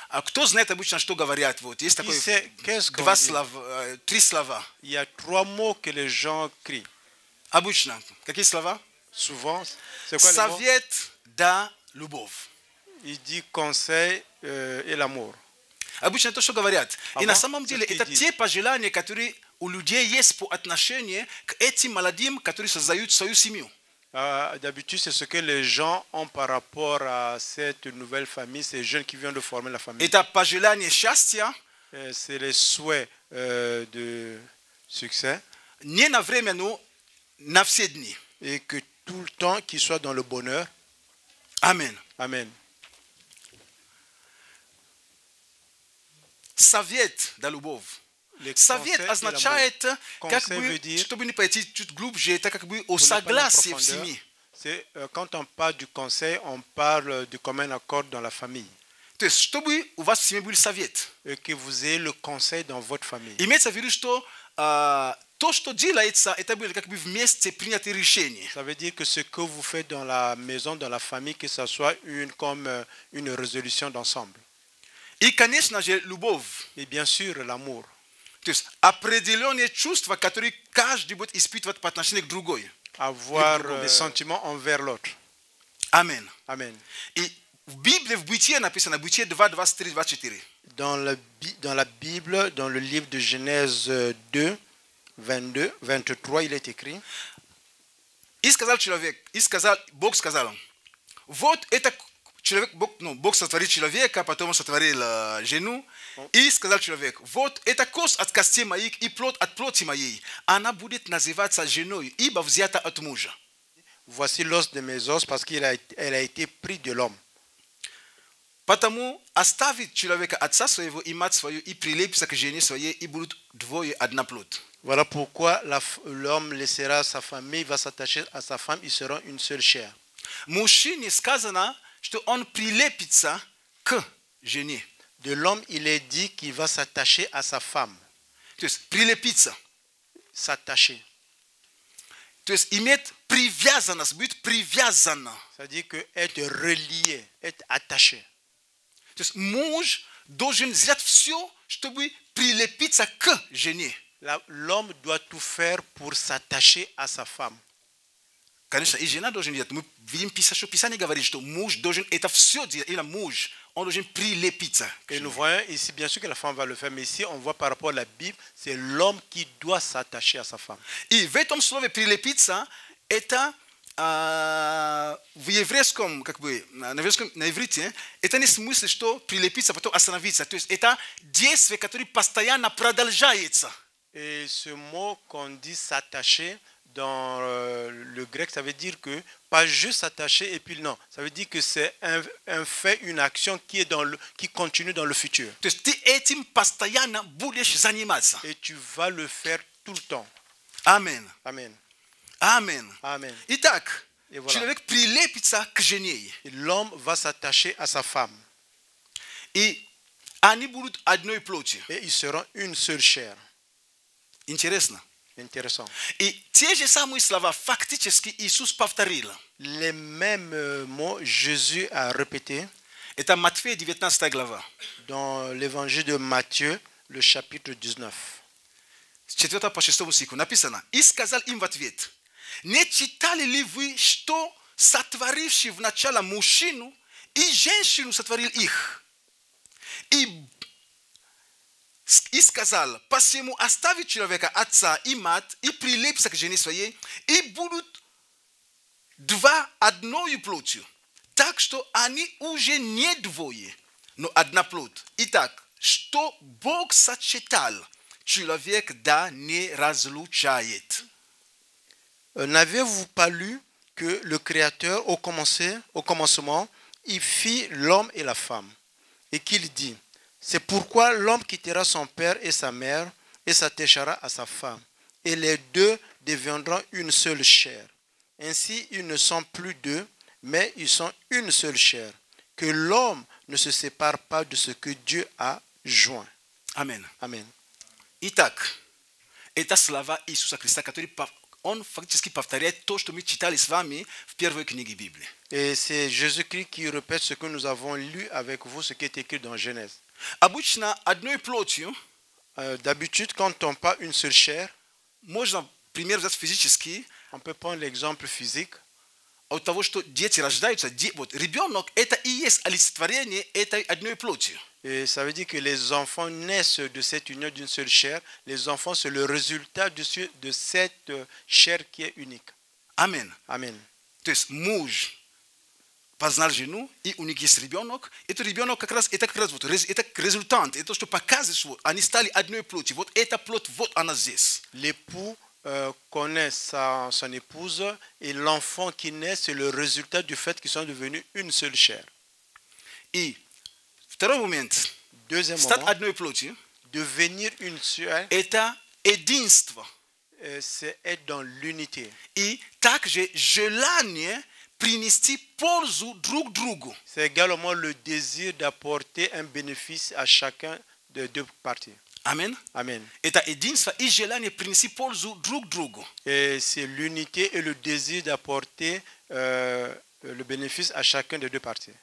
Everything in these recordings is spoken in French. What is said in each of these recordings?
А кто знает обычно, что говорят? Вот есть такой Qu'est-ce qu'on два dit? слова, три слова. Il y a 3 mots que les gens crient. Обычно. Какие слова? Souvent, c'est quoi les mots? Совет да любовь. Il dit conseil et l'amour. Обычно то, что говорят. И на самом деле c'est ce это qu'ils те пожелания, которые у людей есть по отношению к этим молодым, которые создают свою семью. D'habitude, c'est ce que les gens ont par rapport à cette nouvelle famille, ces jeunes qui viennent de former la famille. Это пожелание счастья, C'est les souhaits de succès не на время, но на все дни. et que tout le temps qu'ils soient dans le bonheur. Amen. Amen. Совет да любовь. Les Совет conseils et означает, l'amour. как Conseil бы, veut dire, чтобы не пойти чуть глубже, это как бы о pour ne pas aller en согласии в profondeur, семье. c'est quand on parle du conseil, on parle du commun accord dans la famille. То есть, чтобы у вас в семье был совет. Et que vous ayez le conseil dans votre famille. Имеется в виду, что то, что делается, это было как бы вместе принятые решения. Ça veut dire que ce que vous faites dans la maison, dans la famille, que ce soit comme une résolution d'ensemble. И, конечно же, любовь. Et bien sûr, l'amour. То есть, определенные чувства, которые каждый будет испытывать по отношению к другой. Avoir des sentiments envers l'autre. Amen. Amen. И в Библии, в Бытие написано, Бытие 2, 23, 24. Dans la Bible, dans le livre de Genèse 2, 22, 23, il est écrit. И сказал человек, Бог сказал, вот это человек, Бог сотворил человека, потом он сотворил жену, и сказал человек, вот это кость от костей моих и плоть от плоти моей, она будет называться женой, ибо взята от мужа. Voici l'os de mes os parce qu'elle a été prise de l'homme. Потому оставит человека отца своего и мать свою, и прилепится к жене своей, и будут двое одна плоть. Voilà pourquoi l'homme laissera sa famille, va s'attacher à sa femme, ils seront une seule chair. Мужчине сказано, что он прилепится к жене. De l'homme, il est dit qu'il va s'attacher à sa femme. То есть прилепиться. S'attacher. То есть иметь привязанность, быть привязанным. C'est-à-dire que être relié, être attaché. То есть муж должен сделать все, чтобы прилепиться к жене. L'homme doit tout faire pour s'attacher à sa femme. Конечно, и жена должен делать. Мы видим, что Писание говорит, что муж должен это все делать. Или муж, он должен прилепиться. Et nous voyons ici, bien sûr que la femme va le faire, mais ici, on voit par rapport à la Bible, c'est l'homme qui doit s'attacher à sa femme. И в этом слове прилепиться, это в еврейском, как бы, на иврите, это не смысл, что прилепиться, потом остановиться. То есть это действие, которое постоянно продолжается. Et ce mot qu'on dit s'attacher, dans le grec, ça veut dire que pas juste s'attacher et puis non. Ça veut dire que c'est un fait, une action qui continue dans le futur. То есть ты этим постоянно будешь заниматься. Et tu vas le faire tout le temps. Амен. Amen. Амен. Amen. Итак, Et voilà. человек прилепится к жене. Et l'homme va s'attacher à sa femme. И они будут одной плотью. Et ils seront une seule chair. Интересно. Intéressant. И те же самые слова фактически Иисус повторил. Les mêmes mots, Jésus a répété Это Матфея 19 глава. dans l'évangile de Matthieu, le chapitre 19. С 4 по 6 стиху написано. И сказал им в ответ: не читали ли вы, что сотворивший вначале мужчину и женщину сотворил их? И сказал: посему оставит человека отца и мать, и прилепится к жене своей, и будут два одною плотью. Так что они уже не двое, но одна плоть. Итак, что Бог сочетал, человек да не разлучает. N'avez-vous pas lu que le Créateur, au commencement, il fit l'homme et la femme, et qu'il dit: c'est pourquoi l'homme quittera son père et sa mère et s'attachera à sa femme, et les deux deviendront une seule chair. Ainsi, ils ne sont plus deux, mais ils sont une seule chair. Que l'homme ne se sépare pas de ce que Dieu a joint. Amen. Amen. Итак, это слова Иисуса Христа, которые on фактически повторяет то, что мы читали с вами в первой книге Библии. Et c'est Jésus-Christ qui répète ce que nous avons lu avec vous, ce qui est écrit dans Genèse. Обычно одной плотью D'habitude, quand on parle une seule chair, можно пример взять физический on peut prendre l'exemple physique. от того, что дети рождаются. Вот ребенок это и есть олицетворение этой одной плоти. Et ça veut dire que les enfants naissent de cette union d'une seule chair. Les enfants, c'est le résultat de cette chair qui est unique. Amen. Amen. То есть муж познал жену, и у них есть ребенок. Этот ребенок как раз это результат, это то, что показывает, что они стали одной плотью. Вот эта плоть, вот она здесь. L'époux connaît son épouse et l'enfant qui naît, c'est le résultat du fait qu'ils sont devenus une seule chair. И второй момент. Deuxième Стать moment, одной плотью. devenir une chair, Это единство. c'est être dans l'unité. И также желание принести пользу друг другу. C'est également le désir d'apporter un bénéfice à chacun des deux parties. Amen. Amen. Это единство и желание принести пользу друг другу. Et c'est l'unité et le désir d'apporter le bénéfice à chacun des deux parties.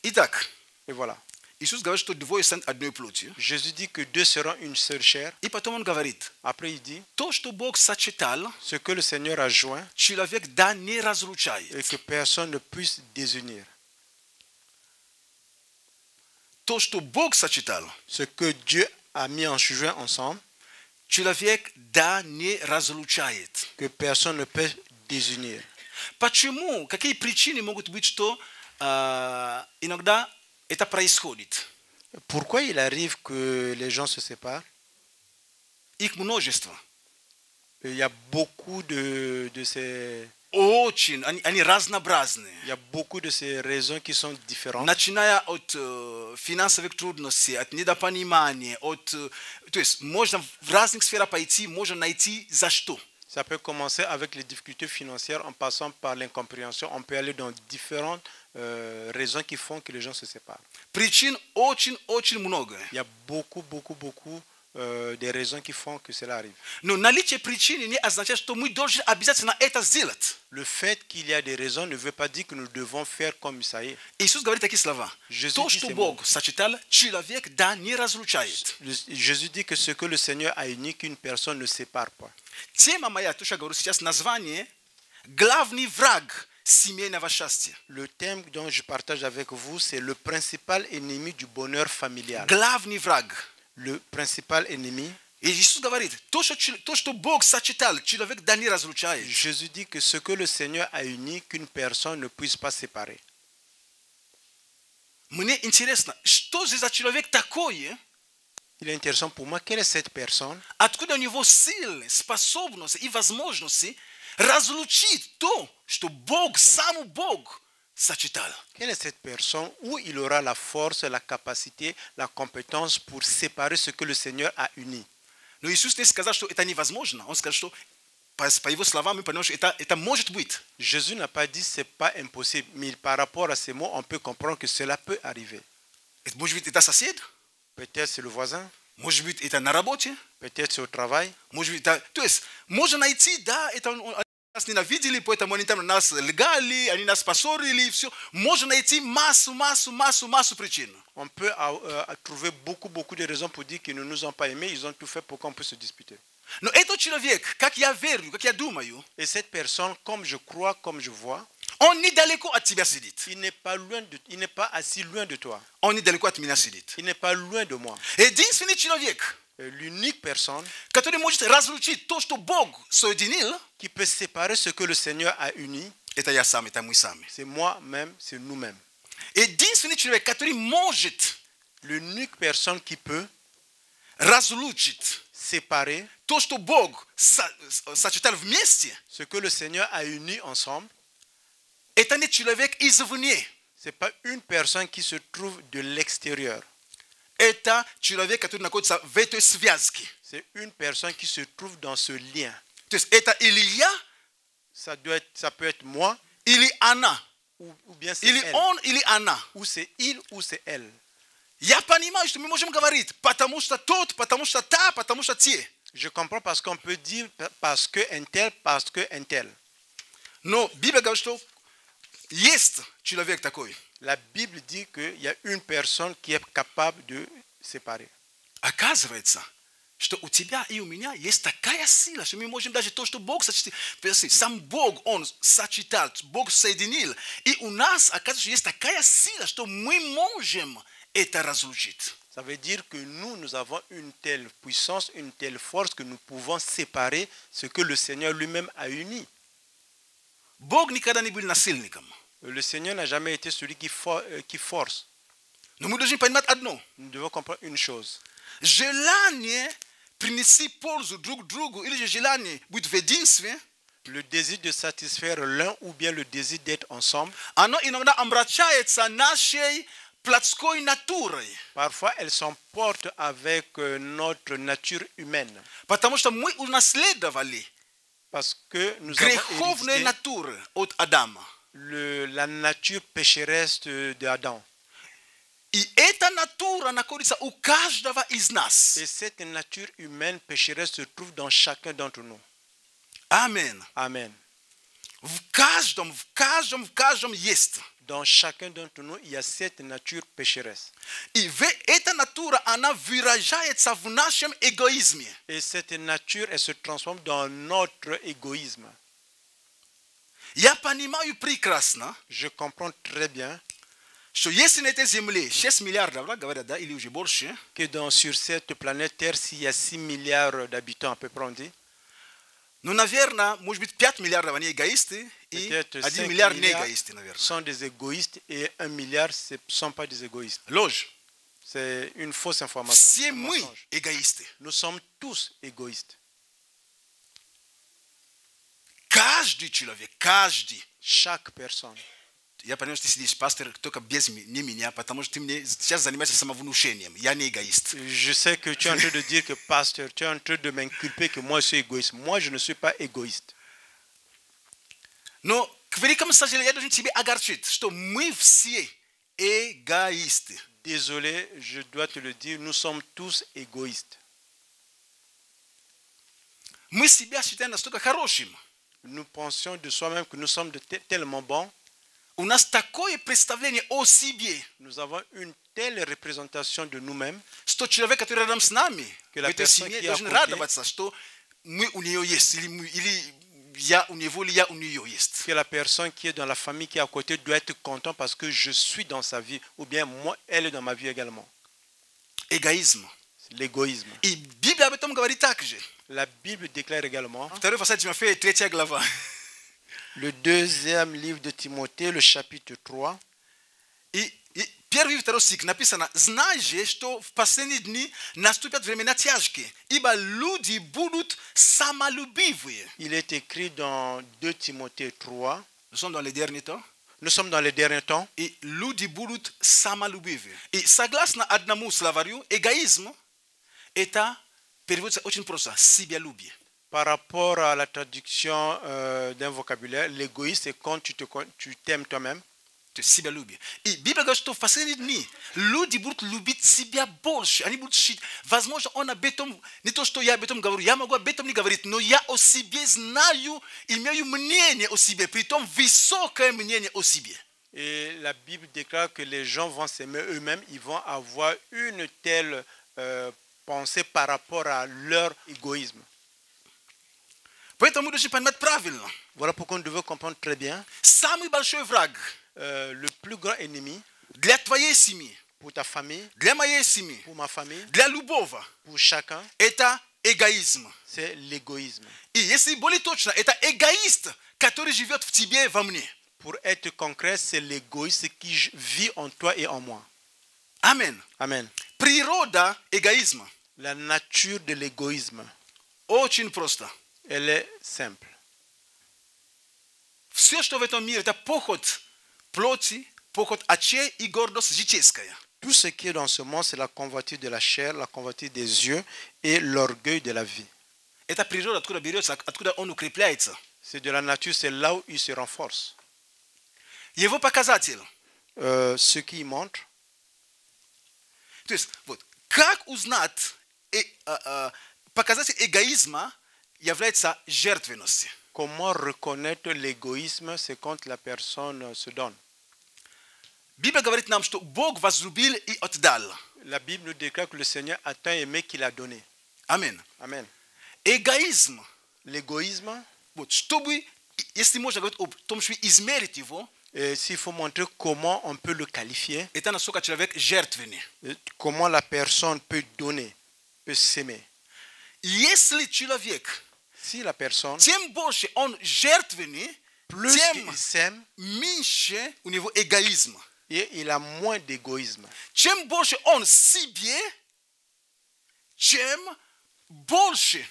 Итак, Et voilà. Иисус говорит, что двое станут одной плотью. Jésus dit que deux seront une seule chair. И потом он говорит, Après, il dit, то, что Бог сочетал, ce que le Seigneur a joint человек да не et разлучает. que personne ne puisse désunir. То, что Бог сочетал, Ce que Dieu a mis en joint ensemble, человек да не разлучает. que personne ne peut désunir. Почему? Какие причины могут быть, что иногда это происходит? Pourquoi il arrive que les gens se séparent? Их множество. Il y a beaucoup de ces... Очень, они разнообразные. Il y a beaucoup de ces raisons qui sont différentes. Начиная от финансовых трудностей, от недопонимания, то есть можно в разных сферах пойти, можно найти за что. Ça peut commencer avec les difficultés financières en passant par l'incompréhension. On peut aller dans différentes raisons qui font que les gens se séparent. Причин очень много. Il y a beaucoup des raisons qui font que cela arrive. Но наличие причины не означает, что мы должны обязательно это сделать. Le fait qu'il y a des raisons ne veut pas dire que nous devons faire comme ça y est. Иисус говорит такие слова. То, что Бог сочетал, человек да не разлучает. Jésus dit que ce que le Seigneur a uni, qu'une personne ne sépare pas. Тема моя, то, что я говорю сейчас, название «Главный враг семейного счастья». Le thème dont je partage avec vous, c'est le principal ennemi du bonheur familial. Главный враг. Le principal ennemi. И Иисус говорит, то, что Бог сочетал, человек да не разлучает. Jésus dit que ce que le Seigneur a uni, qu'une personne ne puisse pas séparer. Мне интересно, что же за человек такой? Il est intéressant pour moi, quelle est cette personne? Откуда у него силы, способности и возможности разлучить то, что Бог, сам Бог, сочетал? Quelle est cette personne où il aura la force, la capacité, la compétence pour séparer ce que le Seigneur a uni? Но Иисус не сказал, что это невозможно. Он сказал, что по его словам мы понимаем, что это может быть. Jésus n'a pas dit c'est pas impossible, mais par rapport à ces mots, on peut comprendre que cela peut arriver. Может быть, это сосед? Peut-être c'est le voisin, Может быть, это на работе? peut-être c'est au travail. Может быть, это... То есть, можно найти, да, это нас ненавидели, поэтому они там нас лгали, они нас поссорили, все. Можно найти массу причин. On peut trouver beaucoup de raisons pour dire qu'ils ne nous ont pas aimés, ils ont tout fait pour qu'on puisse se disputer. Но этот человек, как я верю, как я думаю, Et cette personne, comme je crois, comme je vois, он недалеко от тебя сидит. il n'est pas assis loin de toi. Он недалеко от меня сидит. Il n'est pas loin de moi. Единственный человек, L'unique personne который может разлучить то, что Бог соединил, qui peut séparer ce que le Seigneur a uni, это я сам, это мы сами. c'est moi-même, c'est nous-mêmes. Единственный человек, который может L'unique personne qui peut разлучить séparer то, что Бог сочетал вместе, ce que le Seigneur a uni ensemble, это не человек извне. ce n'est pas une personne qui se trouve de l'extérieur. Это человек, который находится в этой связке. C'est une personne qui se trouve dans ce lien. То есть это или я, Ça peut être moi, или она. ou bien c'est Или elle. он, или она. Ou c'est il, ou c'est elle. Я понимаю, что мы можем говорить, потому что тот, потому что та, потому что те. Je comprends parce qu'on peut dire parce que un tel. Но Библия говорит, что есть человек такой. La Bible dit qu'il y a une personne qui est capable de séparer. Оказывается, что у тебя и у меня есть такая сила, что мы можем даже то, что Бог сочетал, сам Бог, Он сочетал, Бог соединил. И у нас, оказывается, есть такая сила, что мы можем это разлучить. Ça veut dire que nous avons une telle puissance, une telle force que nous pouvons séparer ce que le Seigneur lui-même a uni. Бог никогда не был насильником. Le Seigneur n'a jamais été celui qui force. Но мы должны понимать одно. Nous devons comprendre une chose. Желание принести пользу друг другу или же желание быть в единстве, Le désir de satisfaire l'un ou bien le désir d'être ensemble, оно иногда омрачается нашей плотской натурой. parfois elles s'emportent avec notre nature humaine. Потому что мы унаследовали Parce que nous греховные avons натуры от Адама. la nature pécheresse d'Adam. И эта натура находится у каждого из нас. Et cette nature humaine pécheresse se trouve dans chacun d'entre nous. Amen. Amen. В каждом есть. Dans chacun d'entre nous, il y a cette nature pécheresse. И эта натура, она выражается в нашем эгоизме. Et cette nature, elle se transforme dans notre égoïsme. Я понимаю прекрасно, Je comprends très bien что если на этой земле 6 миллиардов, да, говорят, да, или уже больше, que sur cette planète Terre, s'il y a 6 milliards d'habitants à peu près, on dit, ну, наверное, может быть, 5 миллиардов они эгоисты, и peut-être 1 5 миллиард не milliards эгоисты, наверное. sont des égoïstes et 1 milliard ne sont pas des égoïstes. Ложь. C'est une fausse information. Все un мы mensonge. эгоисты. Nous sommes tous égoïstes. Каждый человек, каждый. Chaque personne. Я понимаю, что ты сидишь, пастор, только без не меня, потому что ты мне сейчас занимаешься самовнушением. Я не эгоист. Je sais que tu es en train de dire que, pasteur, tu es en train de m'inculper que moi je suis égoïste. Moi, je ne suis pas égoïste. Но, к великому сожалению, я должен тебе огорчить, что мы все эгоисты. Désolé, je dois te le dire, nous sommes tous égoïstes. Мы себя считаем настолько хорошим. Nous pensions de soi-même que nous sommes tellement bons. У нас такое представление о себе, Nous avons une telle représentation de nous-mêmes что человек, который рядом с нами, Que в la этой personne семье, qui est à должен côté, радоваться, что мы у нее есть, или я у него, или я у нее есть. que la personne qui est dans la famille qui est à côté doit être content parce que je suis dans sa vie ou bien moi, elle est dans ma vie également. Эгоизм. C'est l'égoïsme. И Библия об этом говорит так же. La Bible déclare également, Второй фасад Тимофея, 3 глава. le deuxième livre de Timothée, le chapitre 3, И первый и второй стих написано: «Знай же, что в последние дни наступят времена тяжкие, ибо люди будут самолюбивые». il est écrit dans 2 Timothée 3, Nous sommes dans les derniers temps. nous sommes dans les derniers temps, И люди будут самолюбивые. И согласно одному словарю, эгоизм – это переводится очень просто – себялюбие. par rapport à la traduction d'un vocabulaire, l'égoïste c'est quand tu t'aimes toi-même. То есть себялюбие. И Библия говорит, что в последние дни люди будут любить себя больше. Они будут считать, возможно, он об этом, не то, что я об этом говорю, я могу об этом не говорить, но я о себе знаю, имею мнение о себе, притом высокое мнение о себе. Et la Bible déclare que les gens vont s'aimer eux-mêmes, ils vont avoir une telle pensée par rapport à leur égoïsme. Поэтому мы должны понимать правильно. Voilà pourquoi nous devons comprendre très bien. Самый большой враг Le plus grand ennemi для твоей семьи, pour ta famille, для моей семьи, pour ma famille, для любого pour chacun, – это эгоизм. c'est l'égoïsme. И если более точно, это эгоист, который живет в тебе, во мне. Pour être concret, c'est l'égoïste qui vit en toi et en moi. Amen. Amen. Природа эгоизма La nature de l'égoïsme, очень просто. elle est simple. Все, что в этом мире, это похоть плоти, похоть очей и гордость житейская. Tout ce qui est dans ce monde, c'est la convoitise de la chair, la convoitise des yeux et l'orgueil de la vie. Это природа, откуда берется, откуда он укрепляется. C'est de la nature, c'est là où il se renforce. Его показатель. Ce qui montre, То есть, вот, как узнать Показатель эгоизма является жертвенностью. Comment reconnaître l'égoïsme? C'est quand la personne se donne. Библия говорит нам, что Бог возлюбил и отдал. La Bible nous déclare que le Seigneur a tant aimé qu'il a donné. Аминь. Amen. Эгоизм, L'égoïsme, вот, чтобы, если можно говорить о том, что измерить его, s'il faut montrer comment on peut le qualifier, это насколько человек жертвенный. comment la personne peut donner, peut s'aimer. Если человек, Si la personne, тем больше он жертвенный, plus тем il s'aime, меньше у него эгоизма. et il a moins d'égoïsme. Чем больше он себе, чем больше,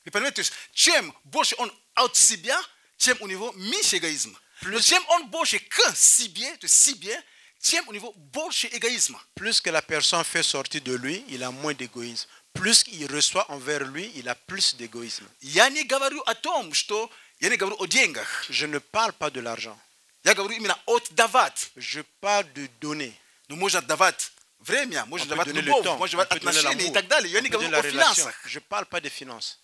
вы понимаете, то есть, чем больше он от себя, тем у него меньше эгоизма. Но чем он больше к себе, то есть себе, тем у него больше эгоизма. Plus que la personne fait sortir de lui, il a moins d'égoïsme. Plus qu'il reçoit envers lui, il a plus d'égoïsme. Я не говорю о том, что я не говорю о деньгах. Je ne parle pas de l'argent. Я говорю именно отдавать. Je parle de donner. Ну, можно отдавать время, можно давать любовь, можно давать отношения и так далее. Я не говорю о финансах. Je ne parle pas de finances.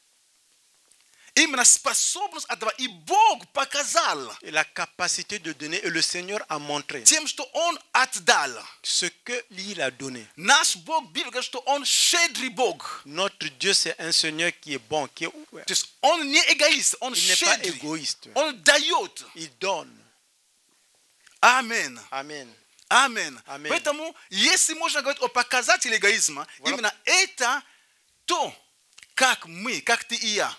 Именно способность отдавать. И Бог показал Et la capacité de donner, et le Seigneur a montré тем, что Он отдал. ce qu'il a donné. Наш Бог, Библия говорит, что Он щедрый Бог. Notre Dieu, c'est un Seigneur qui est bon, qui est ouvert. То есть Он не эгоист, Он Il n'est pas щедрый. égoïste. Он дает. Il donne. Аминь. Amen. Аминь. Аминь. Поэтому, если можно говорить о показателе эгоизма, именно это то, как мы, как ты и я,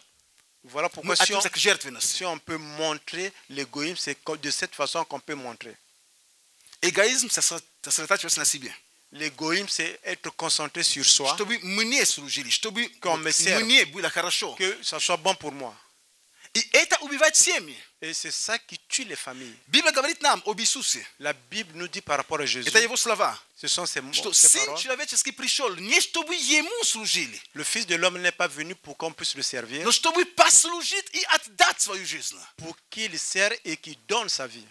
Voilà мы pourquoi si относимся к жертвенности. on peut montrer l'égoïsme, c'est de cette façon qu'on peut montrer. Эгоизм сосредотачиваться на себе. L'égoïsme, c'est être concentré sur soi, Чтобы мне служили, чтобы Qu'on me serve. мне было хорошо. que ça soit bon pour moi. И это убивает семьи. Et c'est ça qui tue les familles. Библия говорит нам об Иисусе. La Bible nous dit par rapport à Jésus, Это его слова. ce sont ces Что ces Сын paroles. человеческий пришел не чтобы ему служили, Le Fils de l'homme n'est pas venu pour qu'on puisse le servir, но чтобы послужить и отдать свою жизнь. pour qu'il sert et qu'il donne sa vie.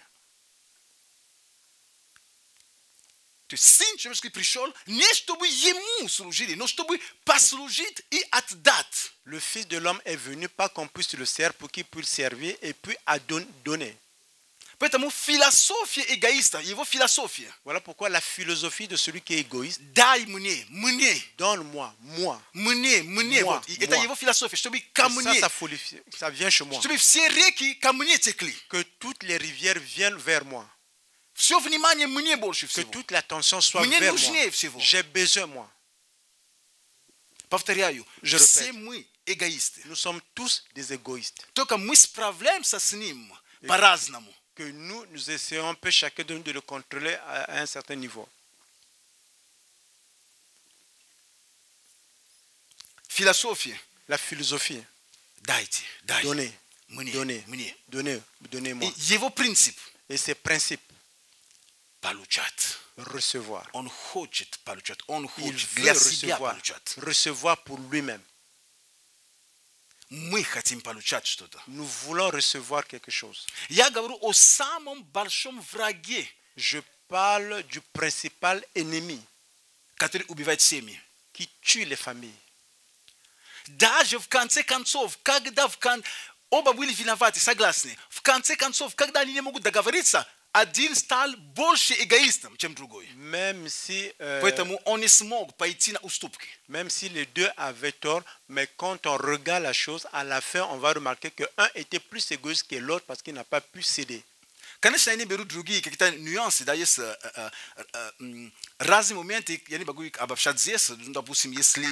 То есть Сын человеческий пришел не чтобы ему служили, но чтобы послужить и отдать. Le Fils de l'homme est venu pas qu'on puisse le servir, pour qu'il puisse servir et puis à donner. Поэтому философия эгоиста, его философия, Voilà pourquoi la philosophie de celui qui est égoïste, дай мне, donne-moi, moi. мне, Moi, вот. И это moi. его философия, чтобы ко Et мне, ça vient chez moi. чтобы все реки ко мне текли. Que toutes les rivières viennent vers moi. Все внимание мне больше Que всего. toute l'attention soit Мне vers нужнее moi. всего. J'ai besoin, moi. Повторяю, Je все répète. мы эгоисты. Nous sommes tous des égoïstes. Только мы справляемся с ним по-разному. Que nous essayons un peu chacun de nous de le contrôler à un certain niveau. Философия. La philosophie, Дайте. donner, Мне. donner, Мне. donner, donnez-moi. И его принцип Et ses principes, получать. recevoir. Он хочет получать. Он Il хочет veut для себя recevoir, получать. recevoir pour lui-même. Мы хотим получать что-то. Nous voulons recevoir quelque chose. Я говорю о самом большом враге, Je parle du principal ennemi который убивает семьи. qui tue les familles. Даже в конце концов, когда оба были виноваты, согласны, в конце концов, когда они не могут договориться, один стал больше эгоистом, чем другой. Même si, Поэтому он не смог пойти на уступки. même si les deux avaient tort, mais quand on regarde la chose, à la fin, on va remarquer qu'un était plus égoïste que l'autre parce qu'il n'a pas pu céder. Конечно, я не беру другие какие-то нюансы, да, есть разные моменты, я не могу их обобщать здесь, ну, допустим, если,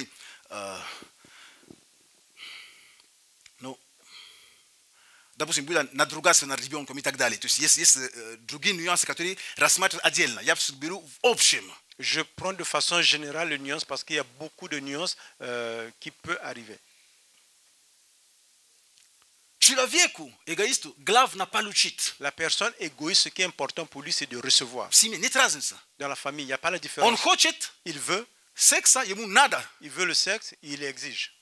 допустим, было надругаться над ребенком и так далее. То есть есть другие нюансы, которые рассматривают отдельно. Я все беру в общем. Je prends de façon générale les nuances parce qu'il y a beaucoup de nuances qui peuvent arriver. Человеку, эгоисту, главное получить. La personne égoïste, ce qui est important pour lui, c'est de recevoir. В семье нет разницы. Dans la famille, il n'y a pas la Он différence. хочет Il veut секса, ему надо. le sexe, il exige.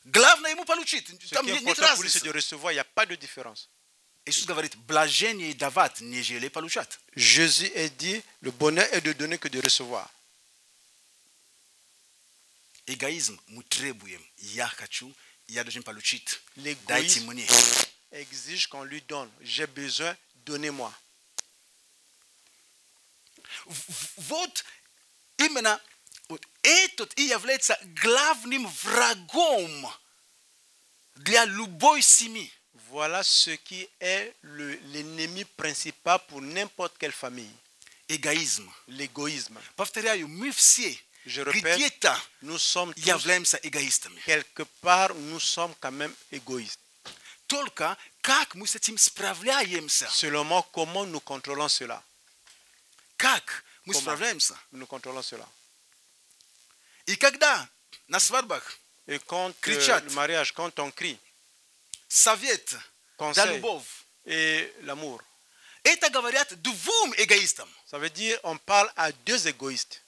Главное ему получить. Ce Там qui est нет important pour lui, c'est разницы. de recevoir, il n'y a pas de différence. Иисус говорит, блажение давать, нежели получать. Jésus a dit, le bonheur est de donner que de recevoir. Egoisme mutrebuyem yakachu yadojim paluchit. L'égoïsme Daitimoni. exige qu'on lui donne. J'ai besoin, donnez-moi. Vot imena etot iyavletsa glavnim vragom dla luboj simi. Voilà ce qui est l'ennemi principal pour n'importe quelle famille. Egoisme. L'égoïsme. Pafteriayo mifsie. Je répète, Gridieta nous sommes tous, yavlemsa egoistami. quelque part, nous sommes quand même égoïstes. Только как мы с этим справляемся? Seulement, comment nous contrôlons cela? Как мы Comment? справляемся? Nous contrôlons cela. И когда на свадьбах Et quand Кричат. le mariage, quand on crie, совет да conseil любовь, et l'amour, это говорят двум эгоистам. ça veut dire on parle à deux égoïstes.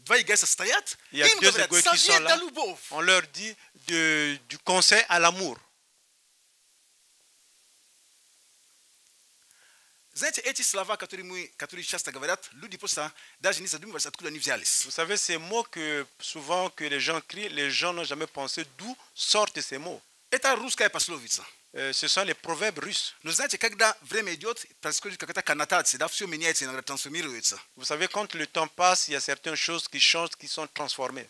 Два эгоиста стоят, Il y a им deux говорят égoïstes qui sont совет да là. любовь. On leur dit du conseil à l'amour. Знаете, эти слова, которые часто говорят, люди просто даже не задумываются, откуда они взялись. Vous savez, ces mots que souvent que les gens crient, les gens n'ont jamais pensé d'où sortent ces mots. Это русская пословица. Ce sont les proverbes russes. Но знаете, когда время идет, происходит какая-то коннотация, да, все меняется, иногда трансформируется. Vous savez, quand le temps passe, il y a certaines choses qui changent, qui sont transformées.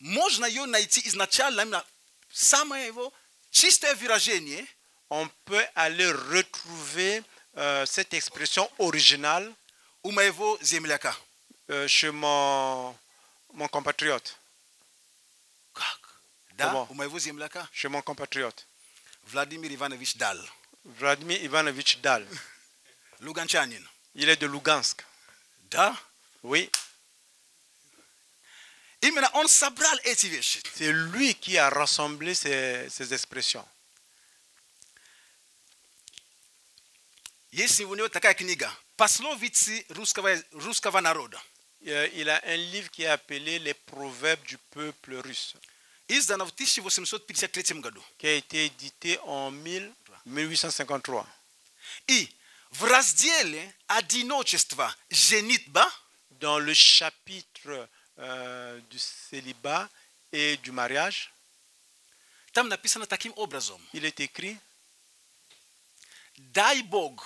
Можно ее найти изначально, именно самое его чистое выражение, On peut aller retrouver cette expression originale у моего земляка. chez mon compatriote. Как? Да, Comment? у моего земляка. Chez mon compatriote. Владимир Иванович Дал. Vladimir Ivanovich Dal. Луганчанин. Il est de Lugansk. Да? Oui, Именно он собрал эти вещи. c'est lui qui a rassemblé ces expressions. Есть у него такая книга «Пословицы русского народа». Il a un livre qui est appelé Les Proverbes du peuple russe, Издана в 1853 году. qui a été édité en 1853. И в разделе «Одиночество, женитьба» Dans le chapitre du célibat et du mariage, там написано таким образом. il est écrit «Дай Бог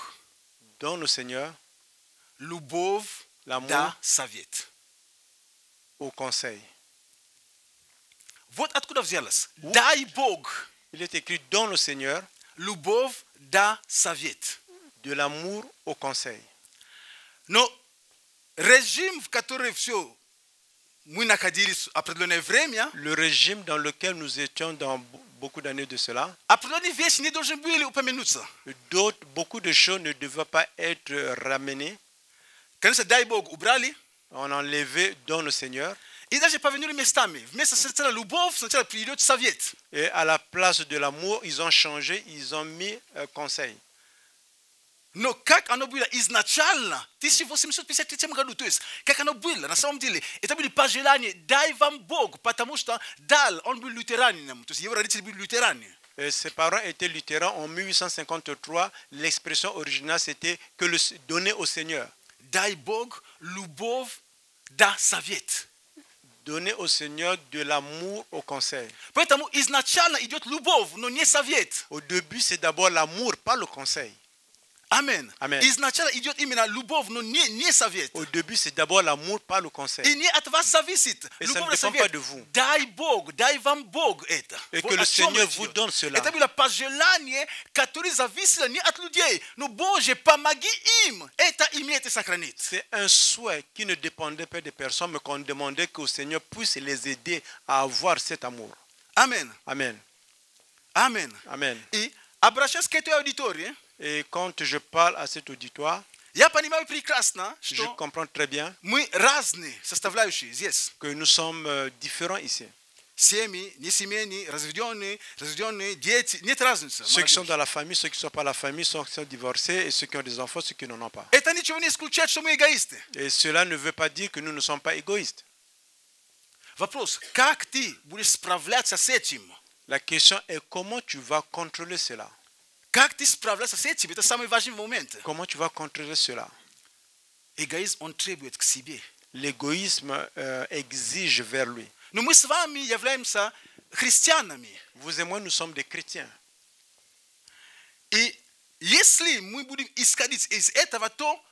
Donne au Seigneur любовь l'amour да совет». au conseil. Вот откуда взялось. «Дай Бог Il est écrit Donne au Seigneur любовь да совет». de l'amour au conseil. Но режим, в который все мы находились определенное время, Le régime dans lequel nous étions dans beaucoup d'années de cela, определенные вещи не должны были упомянуться. beaucoup de choses ne devaient pas être ramenées. Конечно, дай Бог убрали, On a enlevé Donne au Seigneur. и даже повернули местами. Вместо сначала любовь, сначала придет совет. Et à la place de l'amour, ils ont changé, ils ont mis conseil. Но как оно было изначально, в 1853 году, то есть, как оно было, на самом деле, это были пожелания, дай вам Бог, потому что дал, он был лютеранином, то есть его родители были лютеране. Ses parents étaient luthérans en 1853. L'expression originale, c'était que le donner au Seigneur. Дай Бог любовь да совет. Donner au Seigneur de l'amour au conseil. Поэтому изначально идет любовь, но не совет. Au début, c'est d'abord l'amour, pas le conseil. Амен. Амен. Изначально идет именно любовь, но не совет. Au début, c'est d'abord l'amour, pas le И conseil. не от вас зависит. Et ça ne Любовь, dépend pas совет. de vous. Дай Бог, дай вам Бог это. Et Вот que о le чем Seigneur речь vous идет. donne cela. Это было пожелание, которое зависело не от людей. Но Боже, помоги им это иметь и сохранить. C'est un souhait qui ne dépendait pas des personnes, mais qu'on demandait qu'au Seigneur puisse les aider à avoir cet amour. Амен. Amen. Амен. Amen. И обращаясь к этой аудитории, Et quand je parle à cet auditoire, я понимаю прекрасно, je что comprends très bien мы разные составляющие здесь. que nous sommes différents ici. Семьи, несемейные, разведенные, дети. Нет разницы. Ceux qui sont dans la famille, ceux qui ne sont pas dans la famille, ceux qui sont divorcés, et ceux qui ont des enfants, ceux qui n'en ont pas. Это ничего не исключает, что мы эгоисты. Et cela ne veut pas dire que nous ne sommes pas égoïstes. Вопрос, как ты будешь справляться с этим? La question est comment tu vas contrôler cela. Как ты справляться с этим? Это самый важный момент. Comment tu vas contrôler cela. Egoism on trebuie să ksibie. L'égoïsme exige vers lui. Nu mă svami являем sa христианами. Vous et moi, nous sommes des chrétiens. И если мы будем исходить из этого, то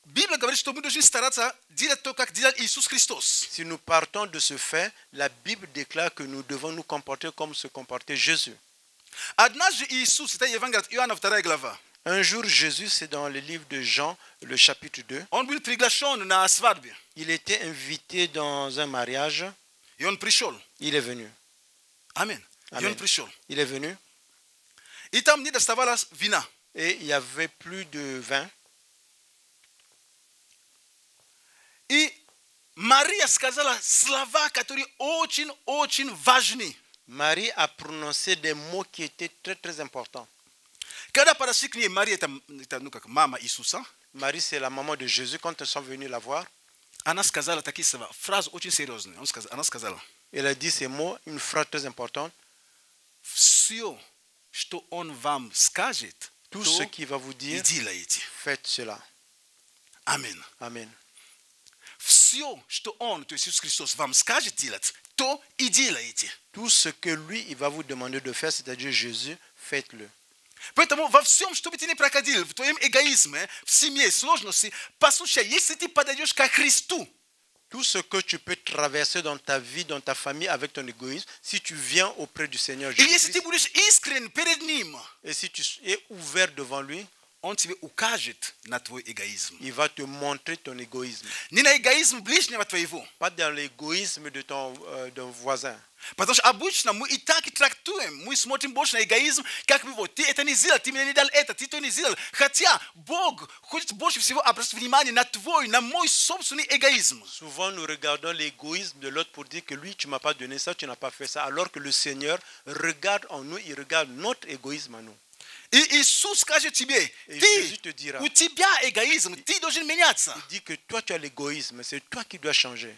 Библия говорит, что мы должны стараться делать то, как делал Иисус Христос. Si nous partons de ce fait, la Bible déclare que nous devons nous comporter comme se comportait Jésus. Однажды Иисус, это Евангелие от Иоанна, 2 глава, Un jour, Jésus, c'est dans le livre de Jean, le chapitre 2. он был приглашен на свадьбе, Il était invité dans un mariage. и он пришел. Il est venu. Аминь. И Amen. он пришел. Il est venu. И там не доставалось вина. Et il n'y avait plus de vin. И Мария сказала слова, которые очень важны. Marie a prononcé des mots qui étaient très, très importants. Когда подошли к ней, Мария, это ну как мама Иисуса, Marie, c'est la maman de Jésus. Quand ils sont venus la voir, она сказала такие слова, фразу очень серьезную. Она сказала, elle a dit ces mots, une phrase très importante. все, что он вам скажет, Tout то ce qu'il va vous и dire, делайте. faites cela. Аминь. Amen. Все, что он, то есть Иисус Христос, вам скажет делать, то и делайте. Tout ce que lui, il va vous demander de faire, c'est-à-dire Jésus, faites-le. Поэтому во всем, что бы ты ни проходил, в твоем эгоизме, в семье, сложности, послушай, если ты подойдешь ко Христу, Tout ce que tu peux traverser dans ta vie, dans ta famille avec ton égoïsme, si tu viens auprès du Seigneur и если ты Jésus, будешь искренен перед Ним, et si tu es ouvert devant lui, Он тебе укажет на твой эгоизм. il va te montrer ton égoïsme. Не на эгоизм ближнего твоего. Pas dans l'égoïsme de ton voisin. Потому что обычно мы и так и трактуем. Мы смотрим больше на эгоизм, как бы вот, ты это не сделал, ты мне не дал это, ты то не сделал. Хотя Бог хочет больше всего обратить внимание на твой, на мой собственный эгоизм. Souvent, nous regardons l'égoïsme de l'autre pour dire que lui, tu ne m'as pas donné ça, tu n'as pas fait ça. Alors que le Seigneur regarde en nous, il regarde notre égoïsme à nous. И Иисус скажет тебе, Et ты, Jésus te dira, у тебя эгоизм, ты должен меняться. il dit que toi, tu as l'égoïsme, c'est toi qui dois changer.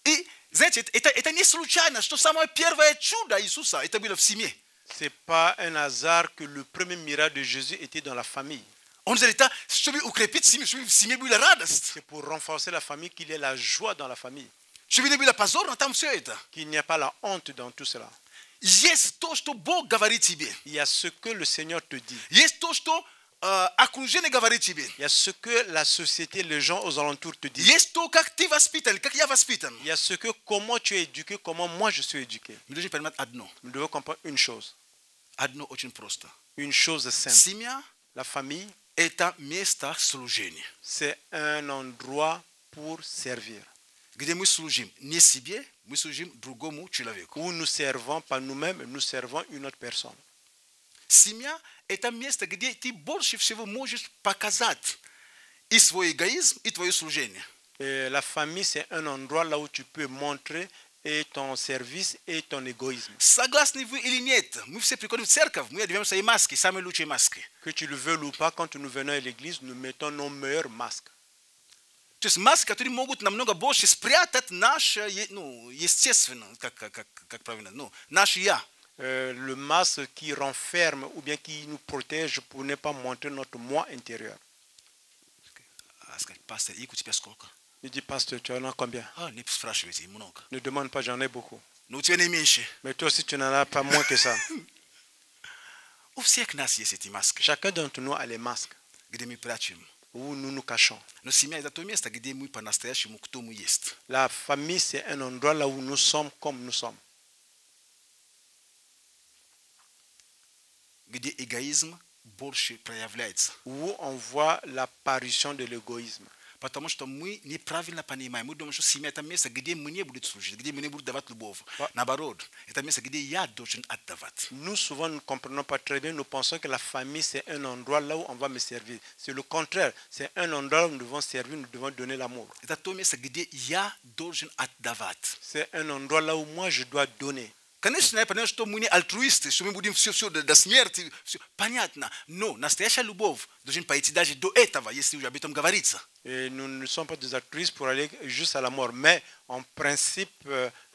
И, знаете, это не случайно, что самое первое чудо Иисуса, это было в семье. Ce n'est pas un hasard que le premier miracle de Jésus était dans la famille. Он говорит, это, чтобы укрепить семью, чтобы в семье была радость. C'est pour renforcer la famille qu'il y ait la joie dans la famille. Чтобы не было позорно там все это. Qu'il n'y ait pas la honte dans tout cela. Есть то, что Бог говорит тебе. Il y a ce que le Seigneur te dit. Есть то, что окружение говорит тебе. Il y a ce que la société, les gens aux alentours te disent. Есть то, как ты воспитан, как я воспитан. Il y a ce que comment tu es éduqué, comment moi je suis éduqué. Мы должны понимать одно. Nous devons comprendre une chose. Одно очень просто. Une chose simple. Семья La famille, – это место служения. c'est un endroit pour servir. Где мы служим не себе, мы служим другому человеку. Où nous servons pas nous-mêmes, nous servons une autre personne. Семья – это место, где ты больше всего можешь показать и свой эгоизм, и твое служение. Et la famille, c'est un endroit là où tu peux montrer et ton service et ton égoïsme. Согласны вы или нет? Мы все приходим в церковь, мы одеваем свои маски, самые лучшие маски. Que tu le veuilles ou pas, quand nous venons à l'église, nous mettons nos meilleurs masques. То есть маски, которые могут намного больше спрятать наше, естественно, как правильно, наше «я». Le masque qui renferme ou bien qui nous protège pour ne pas montrer notre moi intérieur. Сказать, пастор, их у тебя сколько? Il dit, pasteur, tu en as combien? Не спрашивайте, много. Ne demande pas, j'en ai beaucoup. Но у тебя не меньше. Mais toi aussi, tu n'en as pas moins que ça. У всех нас есть эти маски, Chacun d'entre nous a les masques где мы прячем. où nous nous cachons. Но семья – это то место, где мы по-настоящему, кто мы есть. La famille, c'est un endroit là où nous sommes comme nous sommes. Где эгоизм больше проявляется. Où on voit l'apparition de l'égoïsme. Потому что мы неправильно понимаем. Мы думаем, что семья – это место, где мне будут служить, где мне будут давать любовь. Наоборот, это место, где я должен отдавать. Nous, souvent, nous ne comprenons pas très bien. Nous pensons que la famille, c'est un endroit là où on va me servir. C'est le contraire. C'est un endroit où nous devons servir, nous devons donner l'amour. Это то место, где я должен отдавать. C'est un endroit là où moi, je dois donner. Конечно, я понимаю, что мы не альтруисты, что мы будем все до смерти. Все. Понятно. Но настоящая любовь должна пойти даже до этого, если уже об этом говорится. Et nous ne sommes pas des altruistes pour aller juste à la mort. Mais en principe,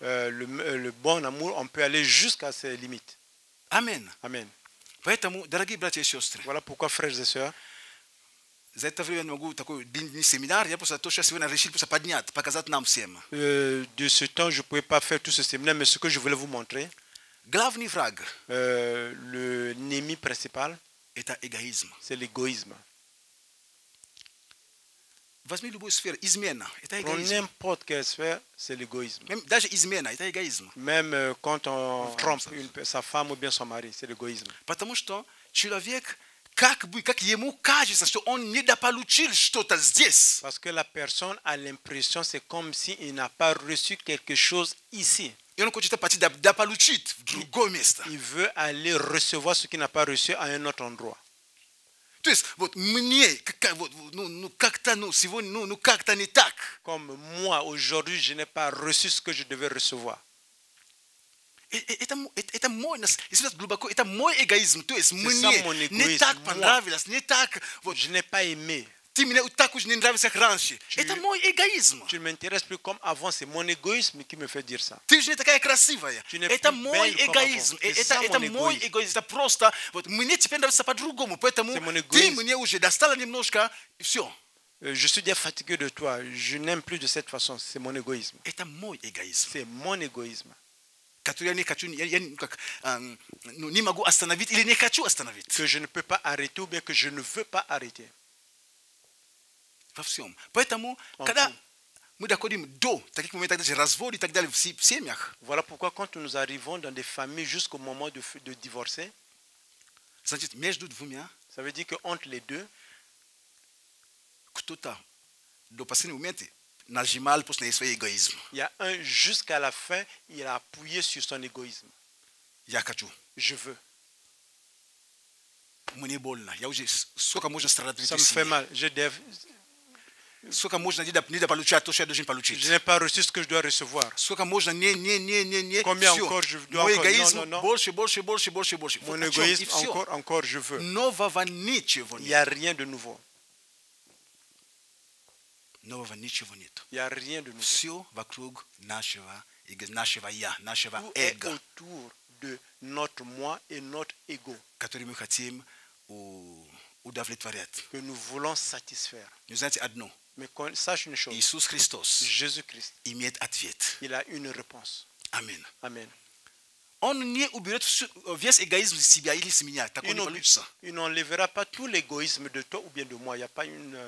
le bon amour, on peut aller jusqu'à ses limites. Amen. Amen. Поэтому, дорогие братья и сестры, Voilà pourquoi, frères et sœurs, zaita vile ndugu tako ni seminari hapo sasa tosha siwe na reshil pour ça padniat pakazat nam sema. De ce temps, je ne pouvais pas faire tout ce séminaire, mais ce que je voulais vous montrer, Glavni vrag l'ennemi principal, est égoïsme. c'est l'égoïsme. Возьми любую сферу, измена, это Dans эгоизм. n'importe quelle sphère, c'est l'égoïsme. Même даже измена, это эгоизм. Même quand on Trompe. trompe sa femme ou bien son mari, c'est l'égoïsme. Потому что человек как ему кажется, что он недополучил что-то здесь. Parce que la personne a l'impression, c'est comme s'il n'a pas reçu quelque chose ici. И он хочет пойти дополучить в другое место. Il veut aller recevoir ce qu'il n'a pas reçu à un autre endroit. То есть вот мне как-то сегодня как-то не так. Comme moi, aujourd'hui, je n'ai pas reçu ce que je devais recevoir. Это мой, если глубоко, это мой эгоизм. То есть мне не эгоизм, так moi. понравилось, не так вот. Je n'ai pas aimé. Ты мне так уж не нравишься, как раньше. Это мой эгоизм. Tu ne m'intéresses plus comme avant, c'est mon égoïsme qui me fait dire ça. Ты же не такая красивая. Tu n'es Это plus мой belle comme эгоизм. avant. C'est ça, Это mon мой égoïsme. эгоизм. Это просто вот мне теперь нравится по-другому. Поэтому C'est mon ты égoïsme. мне уже достала немножко и все. Je suis déjà fatigué de toi. Je n'aime plus de cette façon. C'est mon égoïsme. Это мой эгоизм. C'est mon égoïsme. Который я не хочу, не могу остановить или не хочу остановить. Que je ne peux pas arrêter ou bien que je ne veux pas arrêter. Во всем. Поэтому, En когда tout. мы доходим до таких моментов, даже развода и так далее в семьях, Voilà pourquoi quand nous arrivons dans des familles jusqu'au moment de divorcer, значит, между двумя ça veut dire qu'entre les deux, кто-то до последнего момента нажимал просто на свой эгоизм. il y a un jusqu'à la fin, il a appuyé sur son égoïsme. Я хочу. Je veux. Мне больно. Я уже сколько можно страдать в Ça этой me fait семье. mal. Сколько можно не получать то, что я должен Je получить. n'ai pas reçu ce que je dois recevoir. Сколько можно не. Combien Всё. encore je dois Мой encore? эгоизм Non, non, non. больше. Mon Вот о чём, и égoïsme, всё. encore, je veux. Нового ничего Il нет. n'y a rien de nouveau. Нового ничего нет. Il n'y a rien de nouveau. Все вокруг нашего я, нашего Tout est эго, autour de notre moi et notre ego который мы хотим удовлетворять. que nous voulons satisfaire. Но знаете одно, Mais qu'on sache une chose, Иисус Христос Jésus-Christ, имеет ответ. il a une réponse. Аминь. Amen. Он не уберет весь эгоизм из себя или с меня. Так он не получится. Il n'enlèvera pas tout l'égoïsme de toi ou bien de moi. Il n'y a pas une...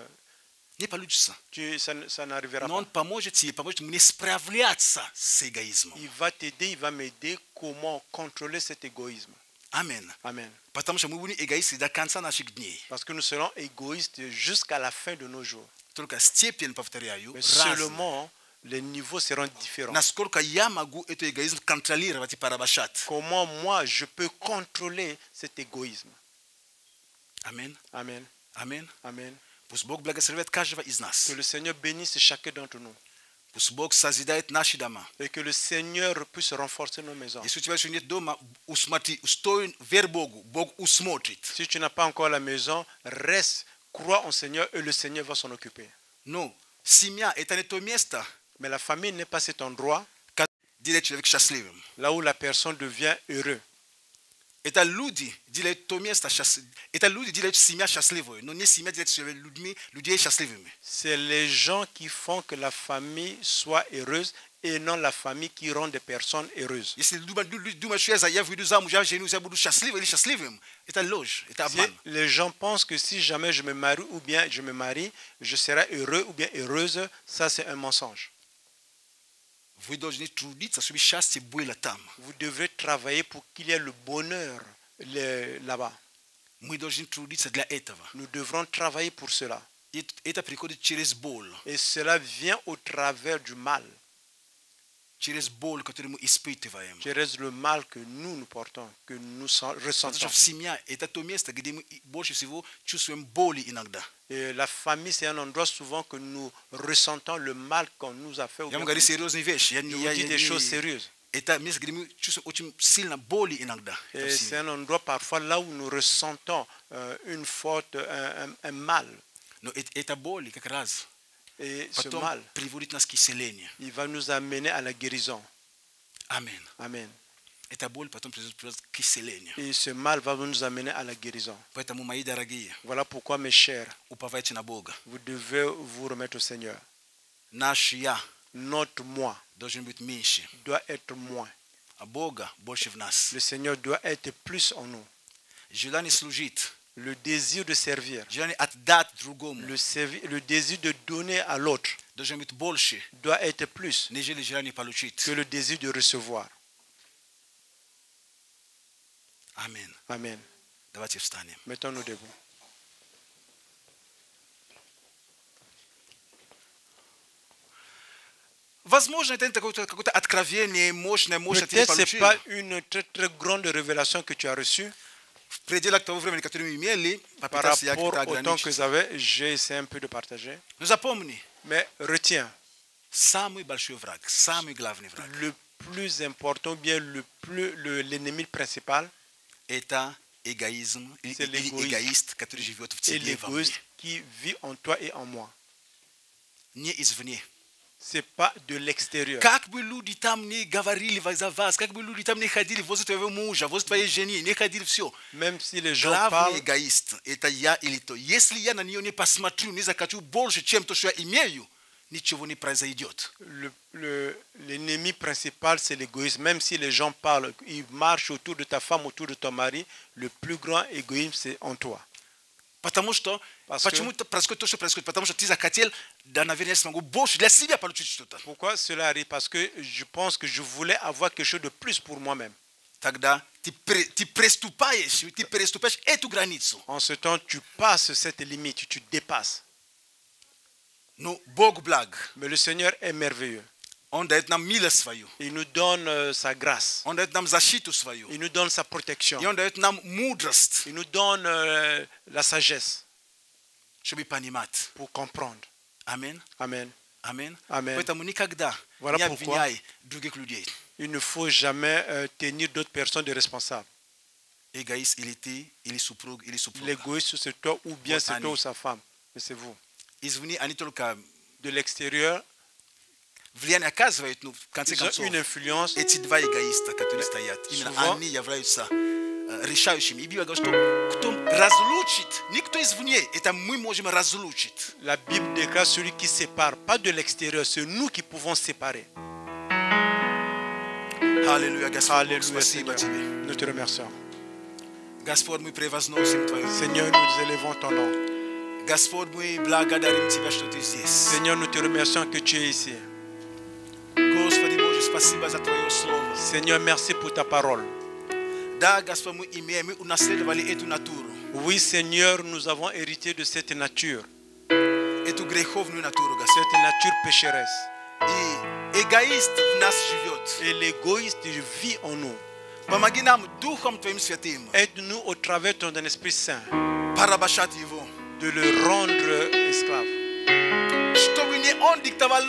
Не получится. Ça n'arrivera Но он pas. поможет мне справляться с эгоизмом. Il va t'aider, il va m'aider comment contrôler cet égoïsme. Аминь. Amen. Потому что мы будем эгоисты до конца наших дней. Parce que nous serons égoïstes jusqu'à la fin de nos jours. Только степень, повторяю, Mais разная. seulement, les niveaux seront différents. Насколько я могу этот эгоизм контролировать и порабощать. Comment moi, je peux contrôler cet égoïsme. Аминь. Amen. Аминь. Amen. Пусть Бог благословит каждого из нас. Que le Seigneur bénisse chacun d'entre nous. Пусть Бог созидает наши дома. Et que le Seigneur puisse renforcer nos maisons. Если у тебя еще нет дома, усмотри, устой верь Богу. Бог усмотрит. Si tu n'as pas encore la maison, reste, crois en Seigneur et le Seigneur va s'en occuper. Но семья – это не то место, Mais la famille n'est pas cet endroit где человек счастливым. là où la personne devient heureux. Это люди делают то место счастливым. Это люди делают семья счастливой, но не семья делает людей счастливыми. C'est les gens qui font que la famille soit heureuse et non la famille qui rend des personnes heureuses. Если думаешь, что я выйду замуж, я женюсь, я буду счастливым или счастливым, это ложь, это Si обман. les gens pensent que si jamais je me marie ou bien je me marie, je serai heureux ou bien heureuse, ça c'est un mensonge. Вы должны трудиться, чтобы счастье было там. Vous devrez travailler pour qu'il y ait le bonheur là-bas. Мы должны трудиться для этого. Nous devrons travailler pour cela. И это приходит через боль. Et cela vient au travers du mal. Через боль, которую мы испытываем. Через le mal que nous portons, que nous ressentons. Потому что семья – это то место, где мы больше всего чувствуем боли иногда. Et la famille, c'est un endroit souvent que nous ressentons le mal qu'on nous a fait. Я вам говорю серьезные вещи. Je vous dis des choses sérieuses. Это место, где мы чувствуем очень сильно боли иногда. Et c'est un endroit parfois là où nous ressentons une faute, un mal. Но это боли как раз Et ce потом mal, приводит нас к исцелению. il va nous amener à la guérison. Аминь. Amen. etabol patom plus kiselenya Et ce mal va nous amener à la guérison. pata mu maida ragia Voilà pourquoi, mes chers, upavaiti na boga vous devez vous remettre au Seigneur. nashia Notre moi dojin mishi doit être moins. a boga bolshevnas Le Seigneur doit être plus en nous. julani slujit Le désir de servir, julani atdat drugomu le désir de donner à l'autre dojin bolshe doit être plus nejeli julani paluchit que le désir de recevoir. amen Amen. давайте встанем. Mettons-nous debout. Возможно, это какое-то откровение, мощное ты Peut-être ce n'est получил. pas une très très grande révélation que tu as reçue. В пределах того времени, которое мы имели, Par попытаться я rapport как-то au temps que ограничить. j'avais, j'ai essayé un peu de partager. Но запомни, Mais retiens, самый большой враг, самый главный враг, le plus important, ou bien l'ennemi principal, это эгоизм, C'est или l'égoïsme. эгоист, который живет в est тебе, во мне. l'égoïste qui vit en toi et en moi. Не извне. Ce n'est pas de l'extérieur. Как бы люди там не говорили за вас, как бы люди там не ходили возле твоего мужа, возле твоей жены, не ходили все. Même si les gens Главный parlent, эгоист – это я или то. Если я на нее не посмотрю, не захочу больше, чем то, что я имею, ничего не произойдет. l'ennemi principal, c'est l'égoïsme. Même si les gens parlent, ils marchent autour de ta femme, autour de ton mari, le plus grand égoïsme, c'est en toi. Потому что, почему происходит то, что происходит? Потому что ты захотел, да, наверное, я смогу больше для себя получить что-то. Pourquoi cela arrive? Parce que je pense que je voulais avoir quelque chose de plus pour moi-même. Тогда ты переступаешь эту границу. En ce temps, tu passes cette limite, tu dépasses. Но Бог благ. Mais le Seigneur est merveilleux. Он дает нам милость свою. Il nous donne sa grâce. Он дает нам защиту свою. Il nous donne sa protection. И он дает нам мудрость, Il nous donne la sagesse чтобы понимать. pour comprendre. Аминь. Amen. Аминь. Amen. Поэтому никогда Voilà не pourquoi обвиняй других людей. il ne faut jamais tenir d'autres personnes de responsables. Эгоист или ты, или супруг, или супруга. L'égoïste, c'est toi ou bien Вот c'est они. toi ou sa femme. Mais c'est vous. Извини, они только De l'extérieur, влияние оказывают, ну, в конце ils ont концов, une influence. эти два эгоиста, которые стоят, именно Souvent- они являются решающими. И Библия говорит, что кто разлучит, никто извне, это мы можем разлучить. La Bible déclare celui qui sépare, pas de l'extérieur, c'est nous qui pouvons séparer. Аллилуйя, Господь, Alléluia, спасибо Seigneur. тебе. Nous te remercions. Господь, мы превозносим Твое имя. Seigneur, nous élevons ton nom. Господь, мы благодарим Тебя, что Ты здесь. Seigneur, nous te remercions que tu es ici. Господи Боже, спасибо за Твое Слово. Seigneur, merci pour ta parole. Да, Господь, мы имеем, мы унаследовали эту натуру, Oui, Seigneur, nous avons hérité de cette nature, эту греховную натуру, Господь. cette nature pécheresse. И эгоист в нас живет. Et l'égoïste vit en nous. Помоги нам Духом Твоим Святым Aide-nous au travers de ton Esprit Saint порабощать его, de le rendre esclave. чтобы не он диктовал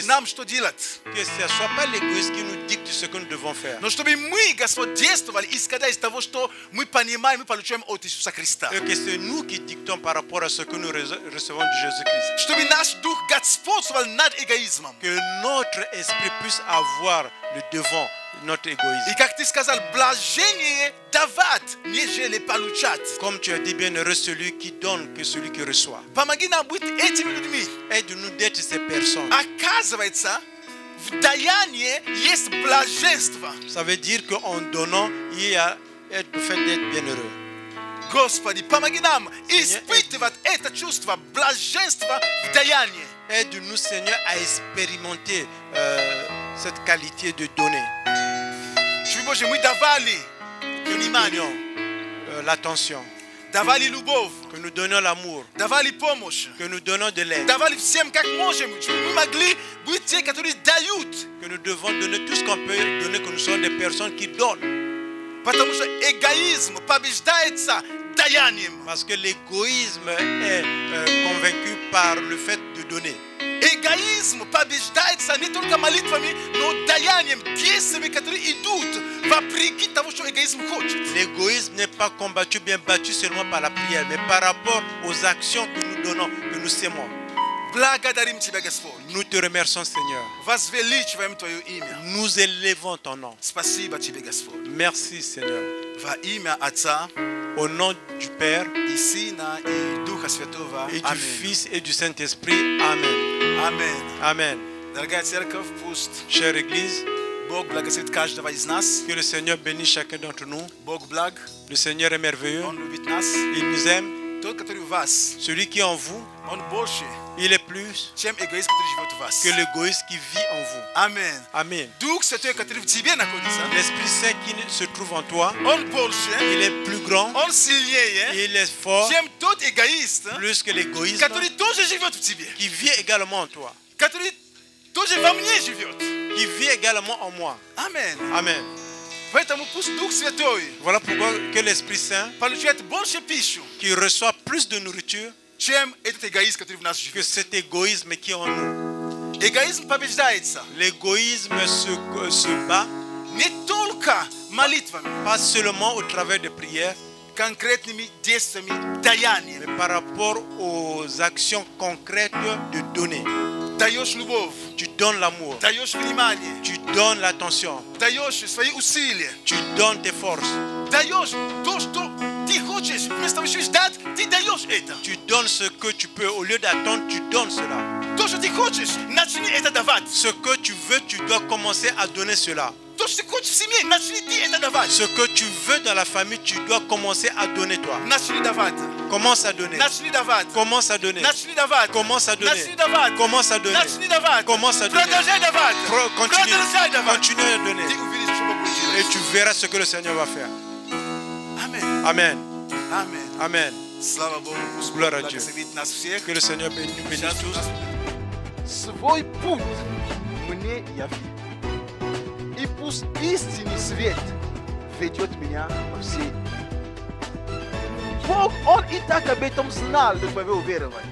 нам, что делать, Que ce ne soit pas l'égoïste qui nous dicte ce que nous devons faire. но чтобы мы, Господь, действовали, исходя из того, что мы понимаем, мы получаем от Иисуса Христа. Et que c'est nous qui dictons par rapport à ce que nous recevons de Jésus-Christ. Чтобы наш Дух господствовал над эгоизмом. Que notre esprit puisse avoir le devant de notre égoïsme. И как ты сказал, блажение давать, нежели получать. Comme tu as dit, bienheureux celui qui donne que celui qui reçoit. Помоги нам быть этими людьми. Aide-nous d'être ces personnes. Оказывается, в даянии есть блаженство. Ça veut dire qu'en donnant, il y a le fait d'être bienheureux. Господи, помоги нам испытывать это чувство блаженства в даянии. Aide-nous, Seigneur, à expérimenter cette qualité de donner. Чтобы, Боже, мы давали Que nous внимание, donnions l'attention, давали любовь, que nous donnions l'amour, давали помощь, que nous donnons de l'aide, давали всем как можем, чтобы мы могли быть те, которые дают. que nous devons donner tout ce qu'on peut donner, que nous sommes des personnes qui donnent. Потому что эгоизм побеждается даянием. Parce que l'égoïsme est convaincu par le fait de donner. Эгоизм побеждается не только молитвами, но даянием, действиями, которые идут вопреки того, что эгоизм хочет. L'égoïsme n'est pas combattu, bien battu seulement par la prière, mais par rapport aux actions que nous donnons, que nous sémons. Благодарим Тебя, Господь. Nous te remercions, Seigneur. Возвеличиваем Твое имя. Nous élevons ton nom. Спасибо Тебе, Господь. Merci, Seigneur. Во имя Отца Au nom du Père и Сына и Духа Святого. et du Аминь. Fils et du Saint-Esprit. Amen. Аминь. Amen. Дорогая церковь, пусть Chère Église, Бог благословит каждого из нас. que le Seigneur bénisse chacun d'entre nous. Бог благ, Le Seigneur est merveilleux. Он любит нас. Il nous aime. Тот, который в вас, Celui qui est en vous, Он больше, il est plus чем эгоист, который живет в вас. que l'égoïste qui vit en vous. Аминь. Amen. Дух Святой, который в тебе находится, L'Esprit Saint qui se trouve en toi, Он больше, il est plus grand, Он сильнее, il est fort, чем тот эгоист, plus que l'égoïsme который тоже живет в тебе, qui vit également en toi, который тоже во мне живет. qui vit également en moi. Аминь. Amen. Поэтому пусть Дух Святой Voilà pourquoi que l'Esprit Saint, получает больше пищу, qui reçoit plus de nourriture чем этот эгоист, который в нас que живет. cet égoïsme qui est en nous. Эгоизм побеждается L'égoïsme se bat не только молитвами, pas seulement au travers des prières, конкретными действиями, даяниями. mais par rapport aux actions concrètes de donner. Даешь любовь, Tu donnes l'amour, даешь внимание, tu donnes l'attention, даешь свои усилия, tu donnes tes forces, даешь то, что ты хочешь. Вместо того, чтобы ждать, ты даешь это. tu donnes ce que tu peux. Au lieu d'attendre, tu donnes cela. То, что ты хочешь, начни это давать. Ce que tu veux, tu dois commencer à donner cela. То, что ты хочешь в семье, начни ты это давать. Ce que tu veux dans la famille, tu dois commencer à donner toi. Начни давать. Commence à donner. Начни давать. Commence à donner. Начни давать. Commence à donner. Начни давать. Commence à donner. Начни давать. Commence à donner. Продолжай давать. Continue. Продолжай давать. Continue à donner. Ты увидишь, что Бог будет Et делать. tu verras ce que le Seigneur va faire. Аминь. Amen. Аминь. Amen. Слава Богу. Пусть Бог Gloire à Dieu. благословит нас всех. Que le Seigneur nous bénisse tous. Свой путь мне яви. И пусть истинный свет ведет меня по всей. Бог, Он и так об этом знал, но вы уверовали.